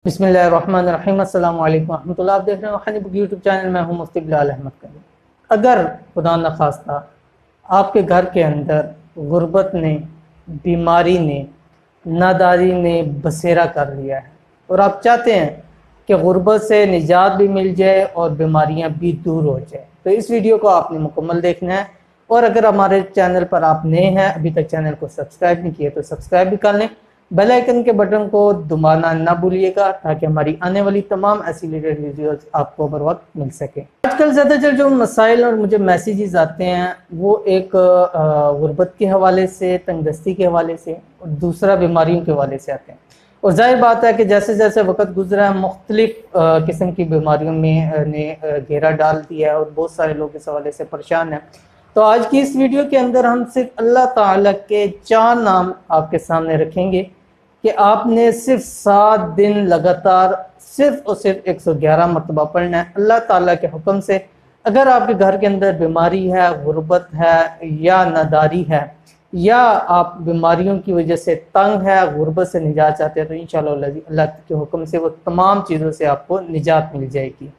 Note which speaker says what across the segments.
Speaker 1: बिस्मिल्लाहिर्रहमानिर्रहीम। अस्सलाम वालेकुम रहमतुल्लाह। आप देख रहे हैं हनी बुक यूट्यूब चैनल। मैं हूं मुफ्ती बिलाल अहमद करीम। अगर खुदा न खास्ता आपके घर के अंदर गुर्बत ने, बीमारी ने, नादारी ने बसेरा कर लिया है और आप चाहते हैं कि गुर्बत से निजात भी मिल जाए और बीमारियां भी दूर हो जाए, तो इस वीडियो को आपने मुकम्मल देखना है। और अगर हमारे चैनल पर आप नए हैं, अभी तक चैनल को सब्सक्राइब नहीं किए, तो सब्सक्राइब भी कर लें। बेल आइकन के बटन को दबाना ना भूलिएगा ताकि हमारी आने वाली तमाम ऐसी रिलेटेड वीडियोस आपको बर वक्त मिल सके। आजकल ज़्यादातर जो मसाइल और मुझे मैसेजेस आते हैं वो एक गुर्बत के हवाले से, तंगदस्ती के हवाले से और दूसरा बीमारियों के हवाले से आते हैं। और जाहिर बात है कि जैसे जैसे वक्त गुजरा है मुख्तलिफ किस्म की बीमारियों में ने घेरा डाल दिया है और बहुत सारे लोग इस हवाले से परेशान हैं। तो आज की इस वीडियो के अंदर हम सिर्फ अल्लाह ताला के 4 नाम आपके सामने रखेंगे कि आपने सिर्फ 7 दिन लगातार सिर्फ और सिर्फ 111 मरतबा पढ़ना है अल्लाह ताला के हुक्म से। अगर आपके घर के अंदर बीमारी है, गुर्बत है या नादारी है, या आप बीमारियों की वजह से तंग है, गुर्बत से निजात चाहते हैं, तो इंशाअल्लाह अल्लाह के हुक्म से वो तमाम चीज़ों से आपको निजात मिल जाएगी।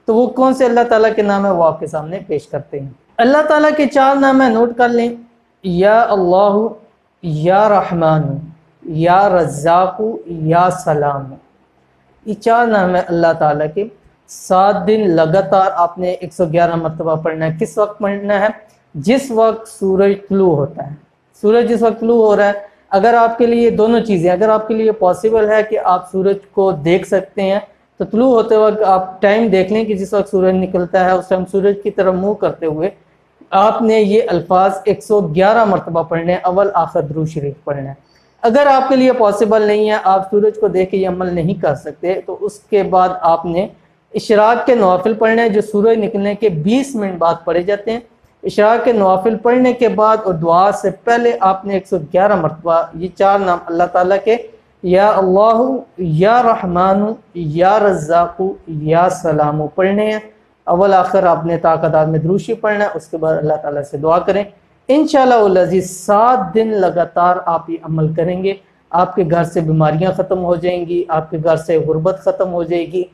Speaker 1: तो वो कौन से अल्लाह ताला के नाम है वो आपके सामने पेश करते हैं। अल्लाह ताला के 4 नाम है, नोट कर लें। या अल्लाह, या रहमान, या रज़्ज़ाक़ु, या सलाम। ये 4 नाम है अल्लाह ताला के। 7 दिन लगातार आपने 111 मरतबा पढ़ना है। किस वक्त पढ़ना है? जिस वक्त सूरज तुलू होता है। सूरज जिस वक्त तुलू हो रहा है, अगर आपके लिए दोनों चीज़ें, अगर आपके लिए पॉसिबल है कि आप सूरज को देख सकते हैं, तो तुलू होते वक्त आप टाइम देख लें कि जिस वक्त सूरज निकलता है उस टाइम सूरज की तरफ मुँह करते हुए आपने ये अल्फाज 111 मरतबा पढ़ने, अव्वल आखिर दुरूद शरीफ पढ़ना है। अगर आपके लिए पॉसिबल नहीं है, आप सूरज को देख के ये अमल नहीं कर सकते, तो उसके बाद आपने इशराक के नवाफिल पढ़ने हैं जो सूरज निकलने के 20 मिनट बाद पढ़े जाते हैं। इशराक के नवाफिल पढ़ने के बाद और दुआ से पहले आपने 111 मरतबा ये 4 नाम अल्लाह ताला के, या अल्लाह, या रहमान, या रज़्ज़ाक़ु, या सलाम पढ़ने हैं। अव्वल आखिर आपने ताक़दात में दुरूद शरीफ पढ़ना है। उसके बाद अल्लाह ताला से दुआ करें। इंशाअल्लाह अज़ीज़ 7 दिन लगातार आप ये अमल करेंगे, आपके घर से बीमारियां ख़त्म हो जाएंगी, आपके घर से गुर्बत ख़त्म हो जाएगी,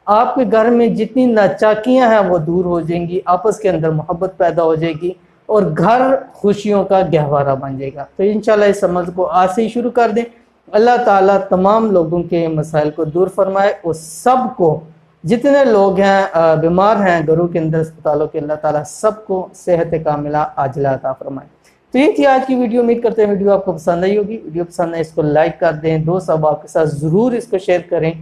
Speaker 1: आपके घर में जितनी नाचाकियां हैं वो दूर हो जाएंगी, आपस के अंदर मोहब्बत पैदा हो जाएगी और घर खुशियों का गहवारा बन जाएगा। तो इंशाअल्लाह इस अमल को आज से ही शुरू कर दें। अल्लाह ताला तमाम लोगों के मसाइल को दूर फरमाए और सबको, जितने लोग हैं बीमार हैं घरों के अंदर, अस्पतालों के, अल्लाह ताला सबको सेहत कामिला आजिला अता फरमाए। तो ये थी आज की वीडियो। उम्मीद करते हैं वीडियो आपको पसंद आई होगी। वीडियो पसंद है इसको लाइक कर दें, दोस्त अब आपके साथ ज़रूर इसको शेयर करें